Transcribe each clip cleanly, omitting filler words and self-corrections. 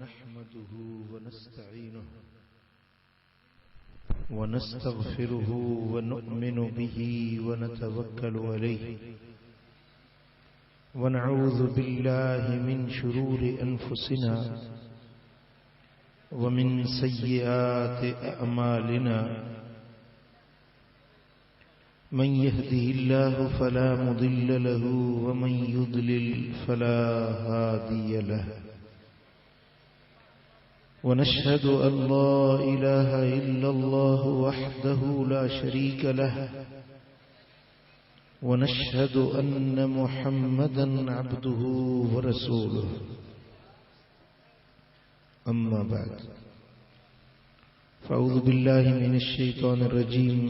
نحمده ونستعينه ونستغفره ونؤمن به ونتوكل عليه ونعوذ بالله من شرور أنفسنا ومن سيئات أعمالنا من يهده الله فلا مضل له ومن يضلل فلا هادي له ونشهد أن لا إله إلا الله وحده لا شريك له ونشهد أن محمدا عبده ورسوله أما بعد فأعوذ بالله من الشيطان الرجيم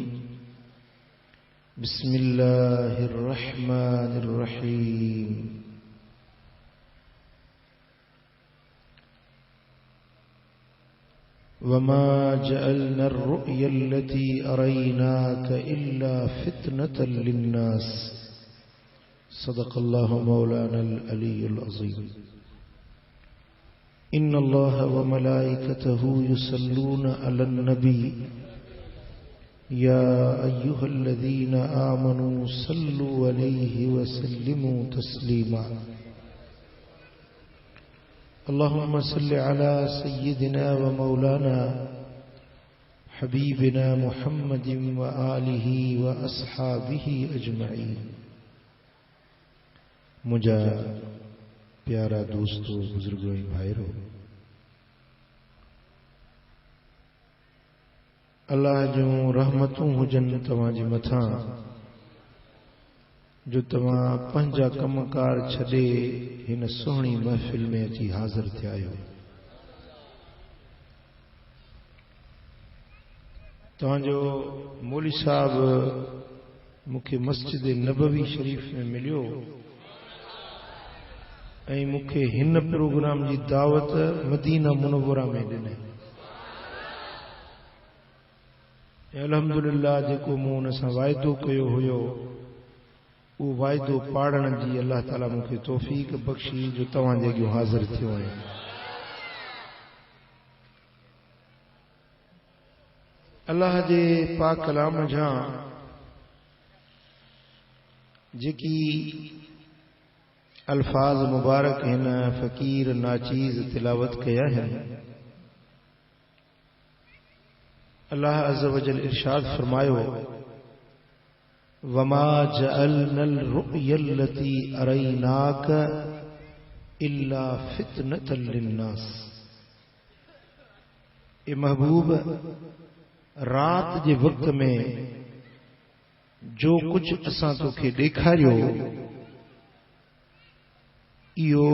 بسم الله الرحمن الرحيم وما جعلنا الرؤيا التي أريناك إلا فتنة للناس صدق الله مولانا العلي العظيم إن الله وملائكته يصلون على النبي يا أيها الذين آمنوا صلوا عليه وسلموا تسليما اللهم صل على سيدنا ومولانا حبيبنا محمد وآله وأصحابه أجمعين मुझा प्यारा दोस्तों बुजुर्गों भाइयों अल्लाह जो रहमतूं हुजन तव्हांजे मथां जो तव्हां पंहिंजा कमकार छॾे हिन सुहिणी महफ़िल में अची हाज़िर थिया आहियो। तव्हांजो मौली साहब मूंखे मस्जिद नबवी शरीफ में मिलियो ऐं मूंखे हिन प्रोग्राम जी दावत मदीना मुनव्वरा में ॾिनई। अल्हम्दुलिल्लाह जेको मूं हुन सां वाइदो कयो हुयो वो वाइदो पाड़न जी अल्लाह ताला मूंखे तौफीक बख्शी जो तव्हांजे अॻियां हाज़िर थियो आहियां। अल्लाह जे पाक कलाम जा जेकी अल्फाज मुबारक हिन फ़कीर नाचीज़ तिलावत कया है अल्लाह अज़्ज़ व जल इरशाद फरमायो वमा जअलनल रुयल्लती अरैनाक इल्ला फितनतल लिन्नास। ए महबूब रात जे वक्त में जो कुछ असां तोखे ॾेखारियो इहो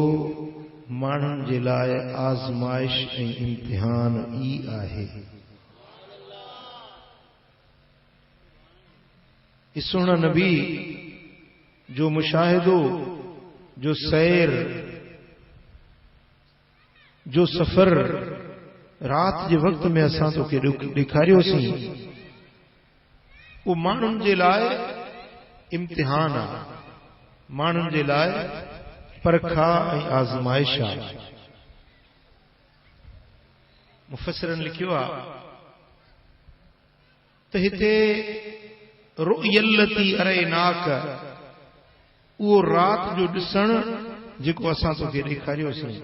माण्हुनि जे लाइ आज़माइश ऐं इम्तिहान ई आहे। इस सुहिणा नबी जो मुशाहिदो जो सैर जो सफ़र रात जे वक्त में असां तोखे ॾेखारियोसीं वो माण्हुनि जे लाइ इम्तिहान आहे, माण्हुनि जे लाइ परखा ऐं आज़माइश आहे। मुफ़स्सिरनि लिखियो आहे त हिते रुयल्लती अरैनाक उहो रात जो ॾिसण जेको असां तोखे ॾेखारियोसीं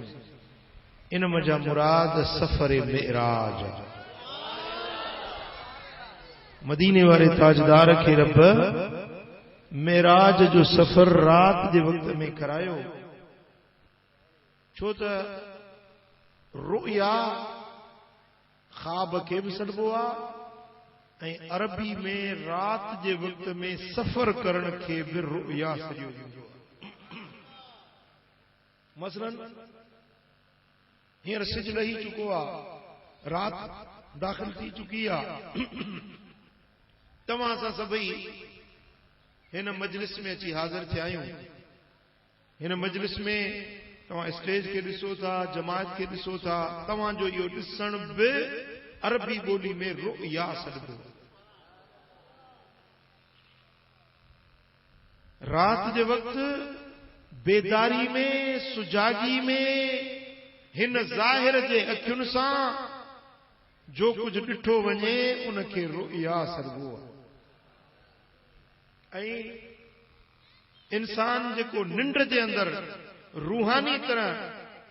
इन मजा मुराद सफ़र मेराज। मदीने वारे ताजदार खे रब मेराज जो सफ़र रात जे वक्त में करायो छो त रुया ख्वाब खे बि सॾिबो आहे ऐं अरबी में रात जे वक्त में सफ़र करण खे बि रुया सॾियो वेंदो आहे। मसलन हींअर सिज लही चुको आहे, रात दाख़िल थी चुकी आहे, तव्हां असां सभई हिन मजलिस में अची हाज़िर थिया आहियूं। हिन मजलिस में तव्हां स्टेज खे ॾिसो था, जमात खे ॾिसो था, तव्हांजो इहो ॾिसण बि अरबी ॿोली में रुया सॾिबो। रात जे वक्त बेदारी में सुजागी में हिन ज़ाहिर जे अखियुनि सां जो कुछ ॾिठो वञे उनखे रुया सरबो आहे। इंसान जेको निंड जे अंदर रूहानी तरह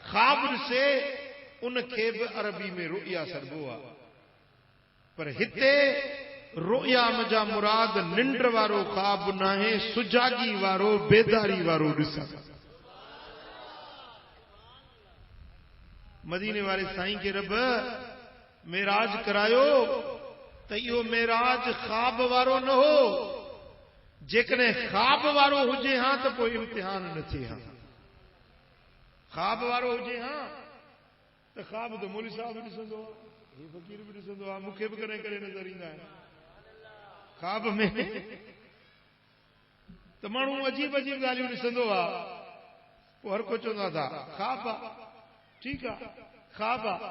ख्वाब ॾिसे उनखे बि अरबी में रुया सरबो आहे। पर हिते रुया जा मुराद निंड वारो ख्वाब नाहे, सुजागी वारो बेदारी वारो ॾिसण। मदीने वारे साईं खे रब मेराज करायो त इहो मेराज ख्वाब वारो न हो। जेकॾहिं ख्वाब वारो हुजे हां त पोइ इम्तिहान न थिए हां। ख्वाब वारो हुजे हां त ख्वाब त मौलवी साहब बि ॾिसंदो आहे, हीउ फ़कीर बि ॾिसंदो आहे, मूंखे बि कॾहिं कॾहिं नज़र ईंदा आहिनि ख्वाब में। त माण्हू अजीब अजीब ॻाल्हियूं ॾिसंदो आहे, पोइ हर को चवंदो आहे ख्वाब आहे, ठीकु आहे ख्वाब आहे।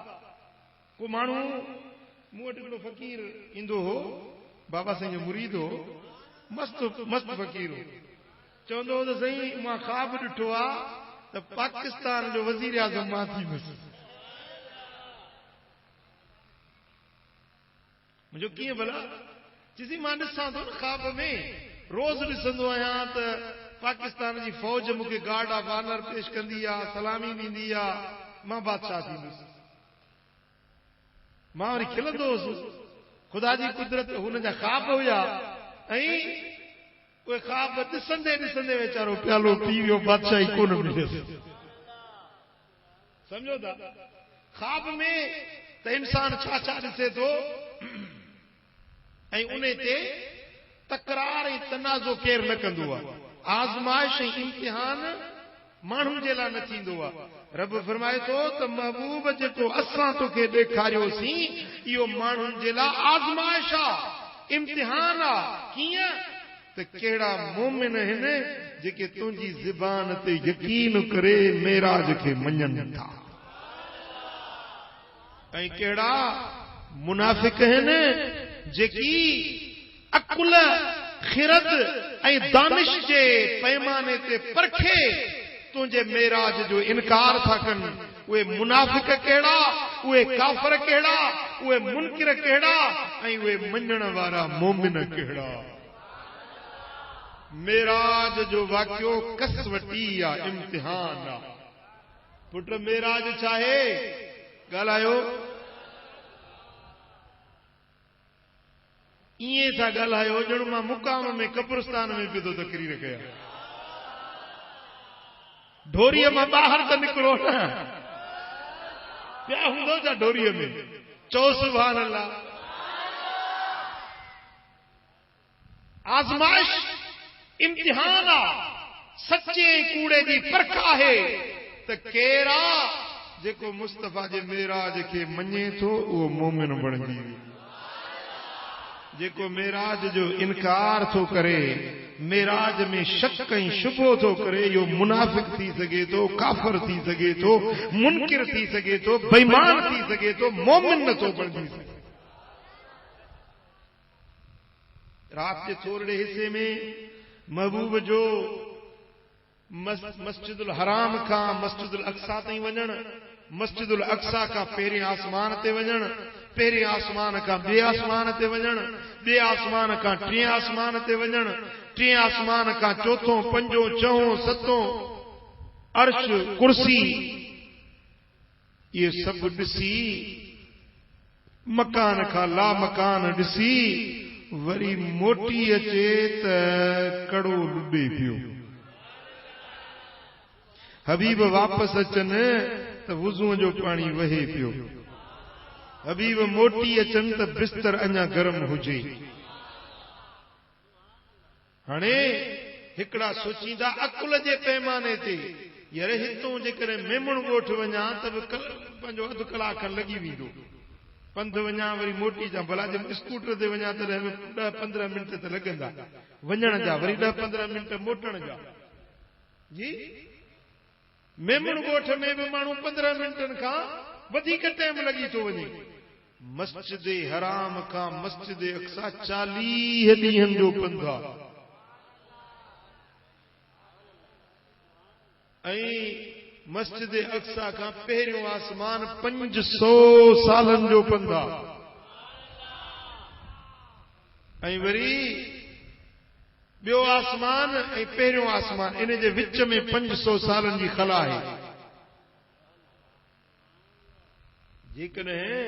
को माण्हू मूं वटि हिकिड़ो फ़कीर ईंदो हो, बाबा साईं जो मुरीद हो, मस्त मस्त फ़कीर हो। चवंदो हो त साईं मां ख्वाब ॾिठो आहे त पाकिस्तान जो वज़ीर आज़म मां थींदुसि। मुंहिंजो कीअं भला? चइसी मां ॾिसां थो न ख्वाब में, रोज़ ॾिसंदो आहियां त पाकिस्तान जी फौज मूंखे गार्ड ऑफ ऑनर पेश कंदी आहे, सलामी ॾींदी आहे, मां बादशाह थींदुसि। मां वरी खिलंदो हुउसि, ख़ुदा जी कुदरत हुन जा ख्वाब हुया। ऐं उहे ख्वाब ॾिसंदे ॾिसंदे वीचारो प्यालो पी वियो, बादशाही कोन मिलियसि। सम्झो था? ख्वाब में त इंसान छा छा ॾिसे थो ऐं उन ते तकरार ऐं तनाज़ो केरु न कंदो आहे। आज़माइश ऐं इम्तिहान माण्हुनि जे लाइ न थींदो आहे। रब फरमाए थो त महबूब जेको असां तोखे ॾेखारियोसीं इहो माण्हुनि जे लाइ आज़माइश आहे, इम्तिहान आहे। कीअं त कहिड़ा मोमिन आहिनि जेके तुंहिंजी ज़बान ते यकीन करे मेराज खे मञनि था, ऐं कहिड़ा मुनाफ़िक आहिनि जेकी अकुल खिरद ऐं दानिश जे पैमाने ते परखे तुंहिंजे मेराज जो इनकार था कनि। उहे मुनाफ़िक कहिड़ा, उहे काफ़िर कहिड़ा, उहे मुनकिर कहिड़ा, ऐं उहे मञण वारा मोमिन कहिड़ा। मेराज जो वाक़ियो कसवटी आहे, इम्तिहान आहे। पुट मेराज छा आहे? ॻाल्हायो। ईअं था ॻाल्हायो ॼण मां मुक़ाम में कब्रिस्तान में पियो थो तकरीर कयां। ढोरीअ मां ॿाहिरि त निकिरो न, पिया हूंदो छा ढोरीअ में? चओ सुभान अल्लाह। आज़माइश इम्तिहान आहे, सचे कूड़े जी परख आहे त केरु आहे जेको मुस्तफ़ा जे मेराज खे मञे थो उहो मोमिन बणिजी वियो। जेको मेराज जो इनकार थो करे, मेराज में शक ऐं शुबो थो करे, इहो मुनाफ़िक थी सघे थो, काफ़िर थी सघे थो, मुनकिर थी सघे थो, बेईमान थी सघे थो, मोमिन नथो बणिजी सघे। रात जे थोरे हिस्से में महबूब जो मस्जिदुल हराम खां मस्जिदुल अक्सा ताईं वञण, मस्जिदुल अक्सा खां पहिरें आसमान ते वञण, पहिरें आसमान खां ॿिए आसमान ते वञण, ॿिए आसमान खां टे आसमान ते वञण, टे आसमान खां चोथों, पंजों, चहों, सतों, अर्श, कुर्सी, ये सभु ॾिसी मकान खां ला मकान ॾिसी वरी मोटी अचे त कड़ो लुॾे पियो। हबीब वापसि अचनि त वुज़ूअ जो पाणी वहे पियो। हबीब मोटी अचनि त बिस्तर अञा गरम हुजे। हाणे हिकिड़ा सोचींदा अकुल जे पैमाने ते, यार हितों जेकॾहिं मेमण ॻोठ वञा त बि पंहिंजो अधु कलाक खनि लॻी वेंदो। पंधु वञा वरी मोटी जा, भला जे स्कूटर ते वञा त 10-15 मिंट त लॻंदा वञण जा, वरी 10-15 मिंट मोटण जा। जी मेमण ॻोठ में बि माण्हू 15 मिंटनि खां वधीक टाइम लॻी थो वञे। मस्जिद हराम खां मस्जिद अक्सा 40 ॾींहंनि जो पंधु आहे। ऐं मस्जिद अक्सा का पहिरियों आसमान 500 सालन जो पंदा ऐं वरी ॿियो आसमान ऐं पहिरियों आसमान इन जे विच में 500 सालन जी खला आहे। जेकॾहिं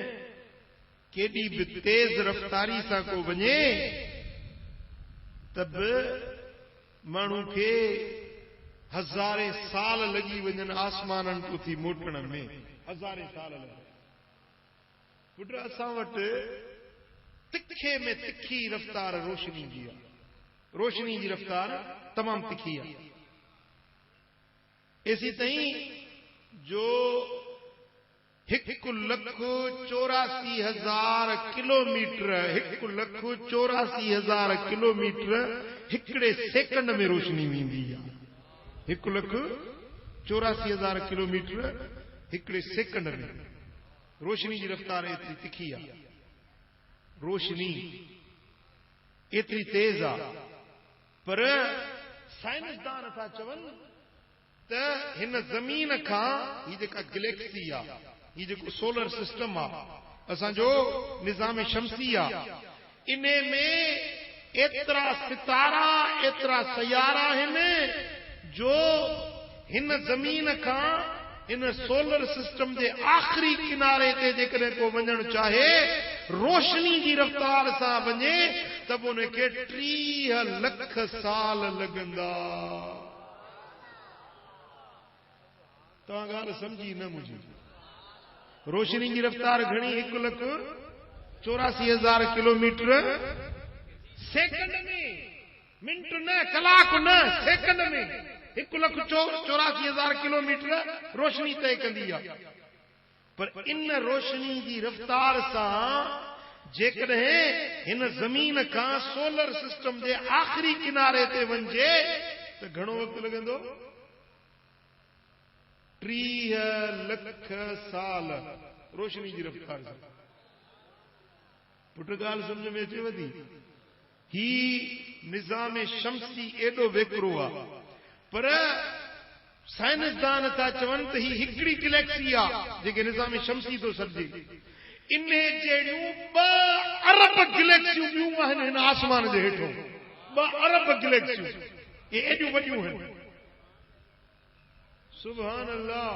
केॾी बि तेज रफ़्तारी सां को वञे त बि माण्हू खे हज़ारे साल लॻी वञनि आसमाननि को थी मोटण में, हज़ारे साल लॻनि। पुट असां वटि तिखे में तिखी रफ़्तार रोशनी जी आहे, रोशनी जी रफ़्तार तमामु तिखी आहे। एसी ताईं जो 1,84,000 किलोमीटर 1,84,000 किलोमीटर हिकिड़े सेकंड में रोशनी वेंदी आहे। 1,84,000 किलोमीटर हिकिड़े सेकंड में रोशनी जी रफ़्तार एतिरी तिखी आहे। रोशनी एतिरी तेज आहे, पर साइंसदान था चवनि त हिन ज़मीन खां ही जेका गैलेक्सी आहे, ही जेको सोलर सिस्टम आहे, असांजो निज़ाम शमसी आहे, इन में एतिरा सितारा एतिरा सयारा आहिनि जो हिन ज़मीन खां इन सोलर सिस्टम जे आख़िरी किनारे ते जेकॾहिं को वञणु चाहे रोशनी जी रफ़्तार सां वञे त पोइ उनखे 30 लख साल लॻंदा। तव्हां ॻाल्हि सम्झी न मुंहिंजी? रोशनी जी रफ़्तार घणी? 1,84,000 किलोमीटर सेकंड में, मिंट न, कलाक न, सेकंड में 1,84,000 किलोमीटर रोशनी तय कंदी आहे। पर इन रोशनी जी रफ़्तार सां जेकॾहिं हिन ज़मीन खां सोलर सिस्टम जे आख़िरी किनारे ते वञिजे त घणो वक़्तु लॻंदो? 30 लख साल रोशनी जी रफ़्तार सां। पुट ॻाल्हि सम्झ में अचेव थी? ही निज़ाम शमसी एॾो वेकिरो आहे, पर साइंसदान था चवनि त ही हिकिड़ी गैलेक्सी आहे जेके निज़ाम शमसी थो सॾिजे। इन जहिड़ियूं 2 अरब गैलेक्सियूं ॿियूं आहिनि हिन आसमान जे हेठों। 2 अरब गैलेक्सियूं, ये एॾियूं वॾियूं आहिनि। सुभान अल्लाह।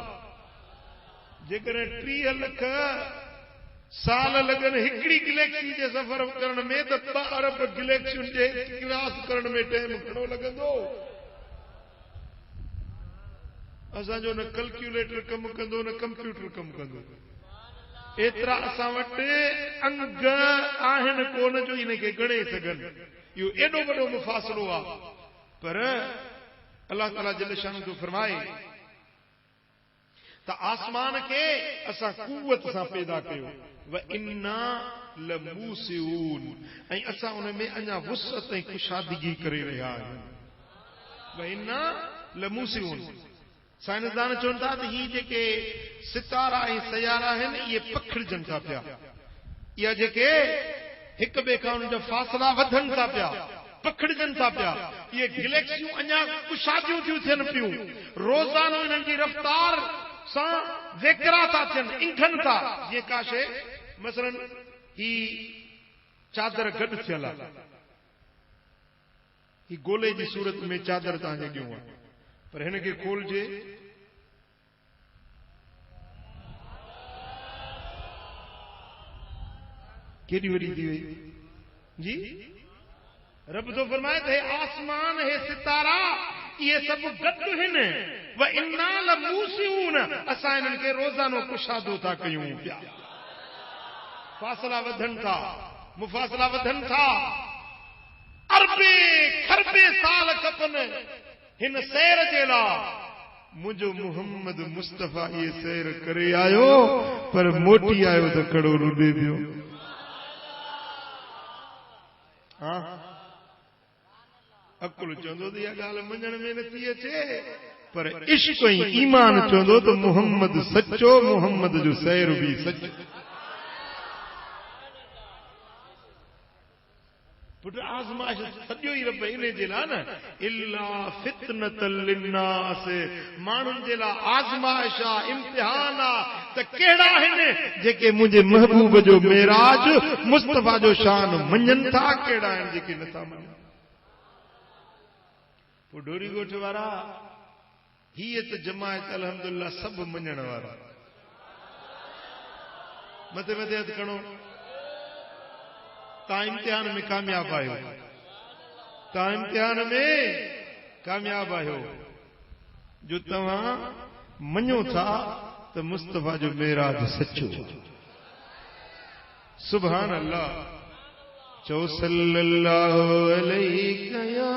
जेकॾहिं 30 लख साल लॻनि हिकिड़ी गैलेक्सी जे सफ़र करण में त 2 अरब गैलेक्सियुनि जे क्रॉस करण में टाइम घणो लॻंदो? असांजो न कैलकुलेटर कमु कंदो, न कंप्यूटर कमु कंदो। एतिरा असां वटि अंग आहिनि कोन जो इनखे ॻणे सघनि। इहो एॾो वॾो मुफ़ासिलो आहे। पर अलाह ताला जल शान जो फरमाए त आसमान खे असां कुवत सां पैदा कयो, व इन्ना लमूसिऊन, ऐं असां उन में अञा वुसअत ऐं कुशादगी करे रहिया आहियूं। व इन्ना लमूसिऊन। साइंसदान चवनि था त ही जेके सितारा ऐं सयारा आहिनि इहे पखिड़जनि था पिया। इहा जेके हिक ॿिए खां उन जा फ़ासिला वधनि था पिया, पखिड़जनि था पिया। इहे गैलेक्सियूं अञा कुशादियूं थियूं थियनि पियूं। रोज़ानो इन्हनि जी रफ़्तार सां वेकिरा था थियनि, इंखनि था। जीअं का शइ मसलन ही चादर गॾु थियल आहे, ही गोले जी सूरत में चादर तव्हांजे ॾियूं आहे, पर हिनखे खोलजे केॾी वॾी थी वई जी। रब तो फरमाए त हे आसमान, हे सितारा, इहे सभु गॾु आहिनि। व इन्ना लमूसिऊन, असां इन्हनि खे रोज़ानो कुशादो था कयूं पिया। फासला वधनि था, मुफ़ासिला वधनि था। अरबे खरबे साल खपनि हिन सैर जे लाइ। मुंहिंजो मोहम्मद मुस्तफ़ा ये सैर करे आयो, पर मोटी आयो त कड़ो रुॾे पियो। अकुल चवंदो त इहा ॻाल्हि मञण में नथी अचे, पर इश्क ऐं ईमान चवंदो त मोहम्मद सचो, मोहम्मद जो सैर बि सचो। पुट आज़माइश सॼो ई रब इन जे लाइ न इल्ला फितनतल लिन्नास माण्हुनि जे लाइ आज़माइश आहे इम्तिहान आहे त कहिड़ा आहिनि जेके मुंहिंजे महबूब जो मेराज मुस्तफ़ा जो शान मञनि था कहिड़ा आहिनि जेके नथा मञनि पोइ डोरी ॻोठ वारा हीअ त जमायत अल्हम्दुलिल्लाह सभु मञण वारा मथे मथे हथ खणो तव्हां इम्तिहान में कामयाब आहियो तव्हां इम्तिहान में कामयाब आहियो जो तव्हां मञो था त मुस्तफ़ा जो मेराज सचो सुभान अल्लाह चओ सल्लल्लाहु अलैहि या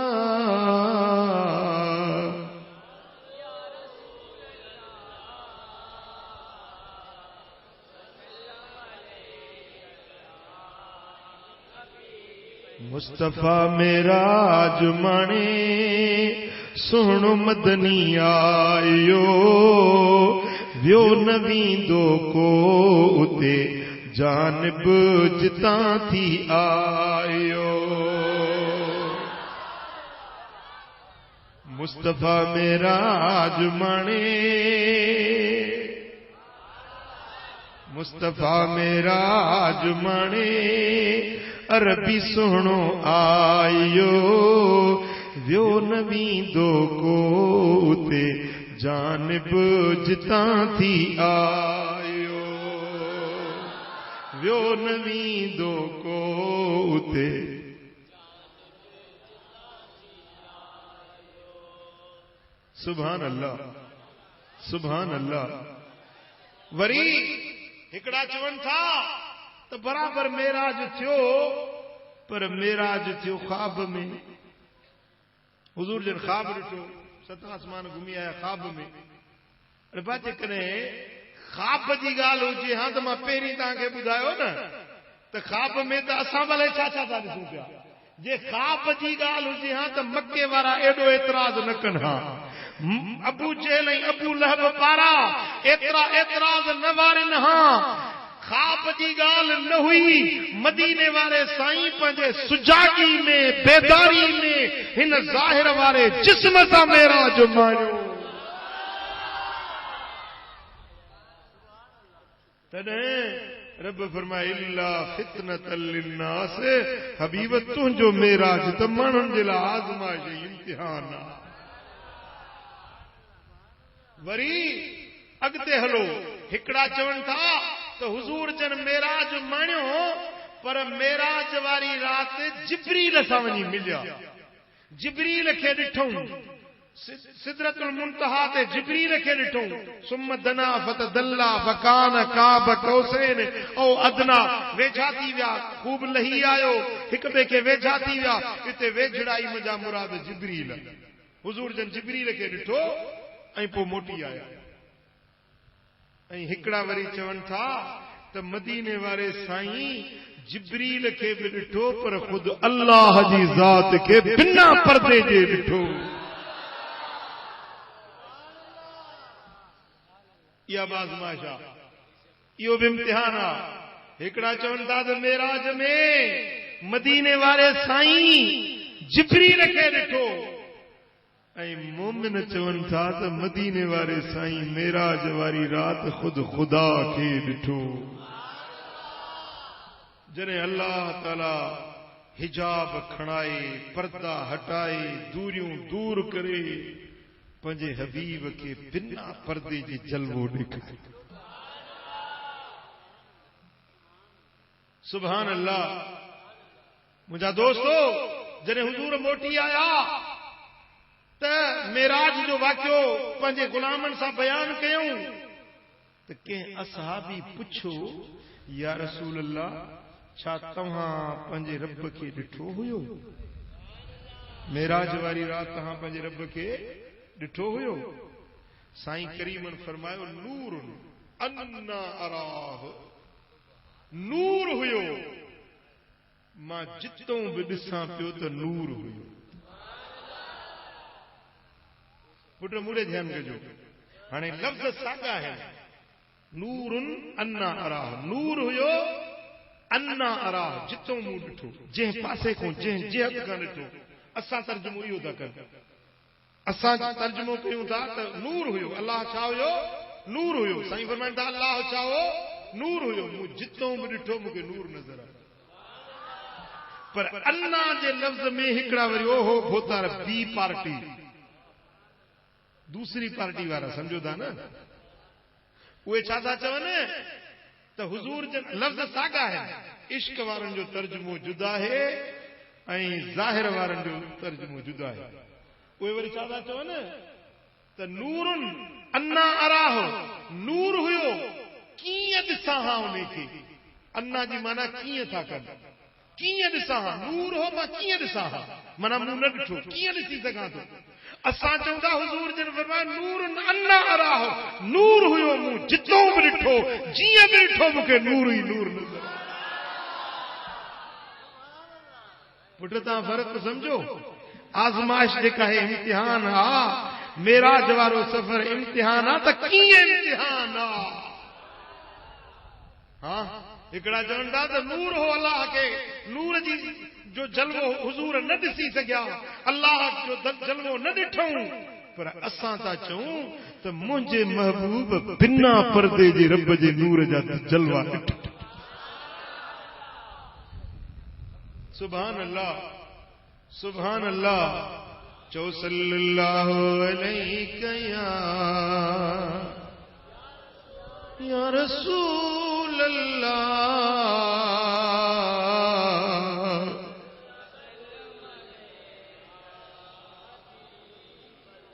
मुस्तफ़ा मेराज माणे सोहणो मदनी आयो वियो न वींदो को उते जानिब जितां थी आयो मुस्तफ़ा मेराज माणे मुस्तफ़ा मेराज माणे अरबी सोहणो आयो वियो न वींदो को उते जानिब जितां थी आयो वियो न वींदो को उते सुभान अल्लाह सुभान अल्लाह वरी हिकड़ा चवनि था त बराबर मेराज थियो पर मेराज थियो ख्वाब में हुजूर जन ख्वाब ॾिठो सत आसमान घुमी आया ख्वाब में अरे बात कॾहिं ख्वाब जी ॻाल्हि हुजे हा त मां पहिरीं तव्हांखे ॿुधायो न त ख्वाब में त असां भले छा छा था ॾिसूं पिया जे ख्वाब जी ॻाल्हि हुजे हा त मके वारा एॾो एतिराज़ न कनि हा अबू जहल ऐं अबू लहब पारा एतिरा एतिराज़ न वारनि हा ख्वाब जी ॻाल्हि न हुई मदीने वारे साईं पंहिंजे सुजागी में बेदारी में हिन ज़ाहिर वारे जिस्म सां मेराज माणियो तॾहिं रब फरमाए इल्ला फितनतल लिन्नास हबीब तुंहिंजो मेराज त माण्हुनि जे लाइ आज़माइश इम्तिहान आहे वरी अॻिते हलो हिकड़ा चवनि था त हुजूर जन मेराज माणियो पर मेराज वारी राति जिब्रील सां वञी मिलिया जिब्रील खे ॾिठऊं सिदरतुल मुंतहा ते जिब्रील खे ॾिठऊं सुम दना फतदल्ला फकान काब कौसैन औ अदना वेझा थी विया खूब लही आयो हिक ॿिए खे वेझा थी विया हिते वेझड़ाई मुंहिंजा मुराद जिब्रील हुजूर जन जिब्रील खे ॾिठो ऐं पोइ मोटी आया ऐं हिकड़ा वरी चवनि था त मदीने वारे साईं जिब्रील खे बि ॾिठो पर ख़ुद अल्लाह जी ज़ात खे बिना पर्दे जे ॾिठो इहा आज़माइश आहे इहो बि इम्तिहान आहे हिकड़ा चवनि था त मेराज में मदीने वारे साईं जिब्रील खे ॾिठो ऐं मोमिन चवनि था त मदीने वारे साईं मेराज वारी राति ख़ुद खुदा खे ॾिठो जॾहिं अल्लाह ताला हिजाब खणाए पर्दा हटाए दूरियूं दूर करे पंहिंजे हबीब खे बिना पर्दे जे जलवो ॾेखारे सुभान अल्लाह मुंहिंजा दोस्तो जॾहिं हुजूर मोटी आया त मेराज जो वाक़ियो पंहिंजे गुलामनि सां बयान कयूं त कंहिं असहाबी पुछो या रसूल अल्लाह छा तव्हां पंहिंजे रब खे ॾिठो हुयो मेराज वारी राति तव्हां पंहिंजे रब खे ॾिठो हुयो साईं करीमन फरमायो नूरुन अन्ना अराह नूर हुयो मां जितों बि ॾिसां पियो त नूर हुयो पुट मूड़े ध्यान कजो हाणे लफ़्ज़ साॻा आहिनि नूरुन अन्ना अराह नूर हुयो अन्ना अरा जितो मूं ॾिठो, जंहिं पासे को जंहिं जे हथ खां ॾिठो। असां तर्जुमो इहो था कयूं, असां तर्जुमो कयूं था त नूर हुयो, अलाह छा हुयो? नूर हुयो। साईं फरमाइनि था अलाह छा हो? नूर हुयो। मूं जितो बि ॾिठो मूंखे नूर नज़र आयो। पर अन्ना जे लफ़्ज़ में हिकिड़ा वरी ओहो भोतार बी पार्टी, दूसरी पार्टी वारा समझो था न, उहे छा था चवनि त हुजूर जे लफ़्ज़ साॻा आहिनि, इश्क वारनि जो तर्जुमो जुदा है ऐं ज़ाहिर वारनि जो तर्जुमो जुदा है। उहे वरी छा था चवनि त नूरुन अन्ना अराह, नूर हुयो कीअं ॾिसां हा उनखे। अन्ना जी माना कीअं था कनि, कीअं ॾिसां हा, नूर हो मां कीअं ॾिसां हा, माना मूं न ॾिठो कीअं ॾिसी सघां थो। असां चऊं था हुजूर जन फरमाया नूर अन्ना अराह, नूर हुयो मूं जितो बि ॾिठो, जीअं बि ॾिठो मूंखे नूर ई नूर नज़र। पुट तव्हां फ़र्क़ु सम्झो, आज़माइश जेका है इम्तिहान आ, मेराज वारो सफ़र इम्तिहान आ, त कीअं इम्तिहान आ। हाँ हिकिड़ा चवनि था त नूर हो अलाह खे, नूर जी जो जलवो हुजूर न ॾिसी सघिया, अलाह जो जलवो न ॾिठऊं। पर असां था चऊं त मुंहिंजे महबूब बिना पर्दे जे रब जे नूर जा जलवा ॾिठा। सुभान अल्लाह, सुभान अल्लाह। चो सल्लल्लाहु अलैहि या रसूल अल्लाह,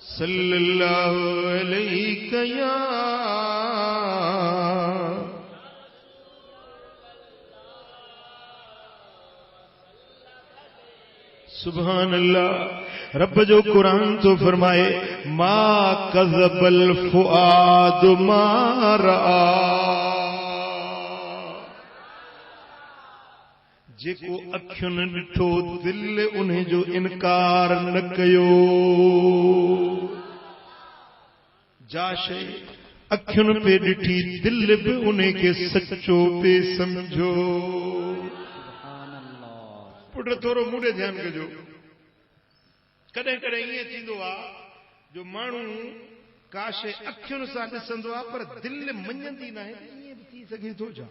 सल्लल्लाहु अलैहि या सुभान अल्लाह। रब जो कुरान तो फरमाए मा कज़बल फुआद मा रआ, जेको अखियुनि ॾिठो दिल उन्हें जो इनकार न कयो। जा शइ अखियुनि पे ॾिठी दिल बि उन्हें के सच्चो पे समझो। पुट थोरो मूंॾे ध्यानु कजो। कॾहिं कॾहिं ईअं थींदो आहे जो माण्हू का शइ अखियुनि सां ॾिसंदो आहे पर दिल मञंदी न आहे। ईअं बि थी सघे थो छा?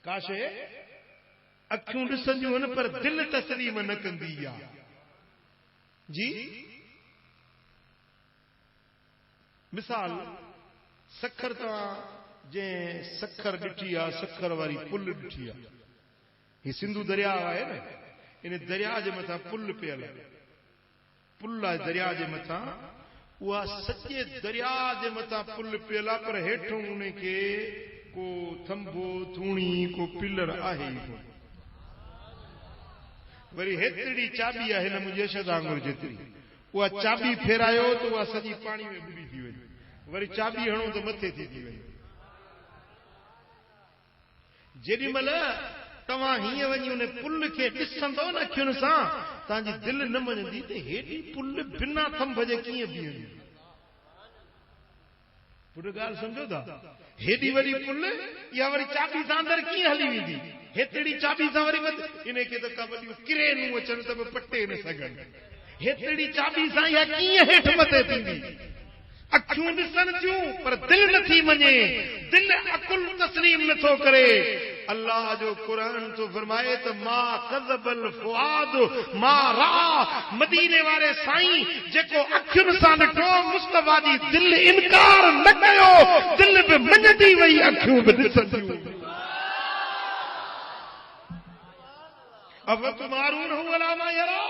का शइ अखियूं ॾिसंदियूं आहिनि पर दिल तस्लीम न कंदी आहे। जी मिसाल सखर, तव्हां जंहिं सखर ॾिठी आहे, सखर वारी पुल ॾिठी आहे, ही सिंधु दरिया आहे न, इन दरिया जे मथां पुल पियल आहे, पुल आहे दरिया जे मथां, उहा सॼे दरिया जे मथां पुल पियल आहे पर हेठों उनखे को थंबो थूणी को पिलर आहे ई कोन। वरी हेतिरी चाबी आहे न मुंहिंजे यशद आंगुर जेतिरी, उहा चाबी फेरायो त उहा सॼी पाणी में बुॾी थी वई, वरी चाबी हणो त मथे थी वई। जेॾी महिल तव्हां हीअं वञी उन पुल खे ॾिसंदो न अखियुनि सां, तव्हांजी दिलि न मञंदी त हेॾी पुल बिना थंभ जे कीअं बीहंदी। पुट ॻाल्हि सम्झो था? हेॾी वॾी पुल इहा वरी चाबी सां अंदरि कीअं हली वेंदी? हेतिरी चाबी सां वरी इनखे त का वॾियूं किरेनूं अचनि त बि पटे न सघनि। हेतिरी चाबी सां इहा कीअं हेठि मथे थींदी? अखियूं ॾिसनि थियूं पर दिलि नथी मञे, दिलि अकुल तस्लीम नथो करे। अल्लाह जो कुरान तो फरमाए त मा कज़बल फुआद मा रा, मदीने वारे साईं जेको अखियुनि सां ॾिठो, मुस्तफा जी दिलि इनकार न कयो, दिलि बि मञंदी वई, अखियूं बि ॾिसंदियूं। अब तुम्हारून हूं अला मा यरा,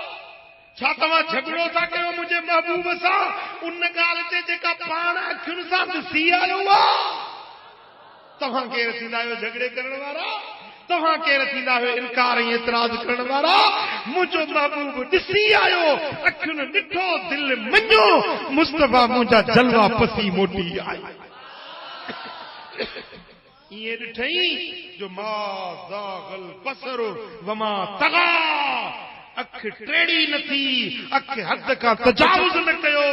छा तव्हां झगड़ो था कयो मुंहिंजे महबूब सां उन ॻाल्हि ते जेका पाण अखियुनि सां ॾिसी आयो आहे? तव्हां केरु थींदा आहियो झगड़े करण वारा? तव्हां केरु थींदा आहियो इनकार ऐं एतिराज़ करण वारा? मुंहिंजो महबूब ॾिसी आयो, अखियुनि ॾिठो, दिलि मञो, मुस्तफा मुंहिंजा जलवा पसी मोटी आया। ईअं ॾिठई जो मा ज़ाग़ल बसर वमा तग़ा, अखि टेड़ी न थी, अखि हद खां तजावुज़ न कयो,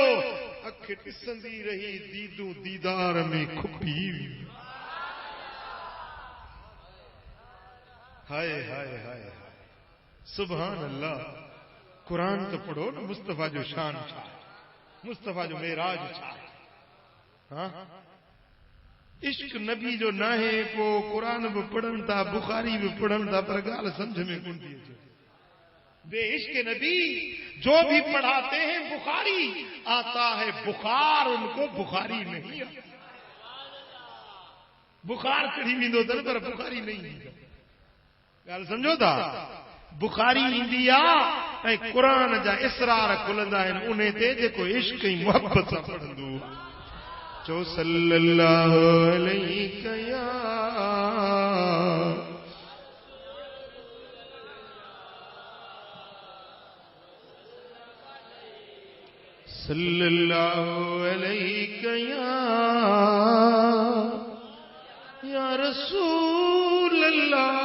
अखि ॾिसंदी रही, दीदूं दीदार में खुपी। हाय हाय हाय सुभान अल्लाह। कुरान तो पढ़ो न, मुस्तफा जो शान छा, मुस्तफा जो मेराज छा। हाँ, इश्क नबी जो ना है को कुरान भी पढ़न था, बुखारी भी पढ़न था, पर गाल समझ में कौन थी। बे इश्क नबी जो भी पढ़ाते हैं बुखारी आता है, बुखार उनको बुखारी नहीं आता। बुखार चढ़ी वेंदो अथनि पर बुखारी नहीं ईंदी। गाल समझो था, बुखारी ईंदी आहे ऐं क़ुरान जा इसरार खुलंदा आहिनि उन ते जेको इश्क ऐं मुहबत सां पढ़ंदो। चो सल्लल्लाहु अलैहि या सल्लल्लाहु अलैहि या रसूल अल्लाह।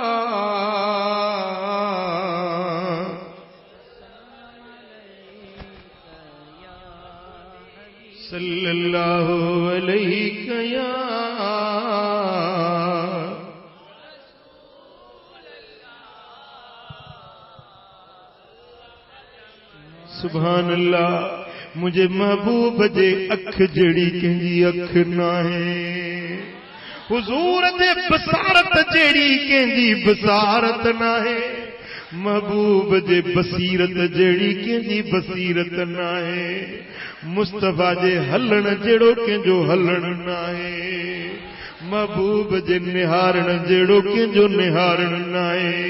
सल्लल्लाहु अलैहि या सुभान अल्लाह। मुझे महबूब जे अख जड़ी कंहिंजी अख ना है, हुजूर दे बसारत जड़ी कंहिंजी बसारत ना है, महबूब जे बसीरत जड़ी कंहिंजी बसीरत ना है, मुस्तफा जे हलण जड़ो कंहिंजो हलण ना है, महबूब जे निहारण जड़ो कंहिंजो निहारण ना है,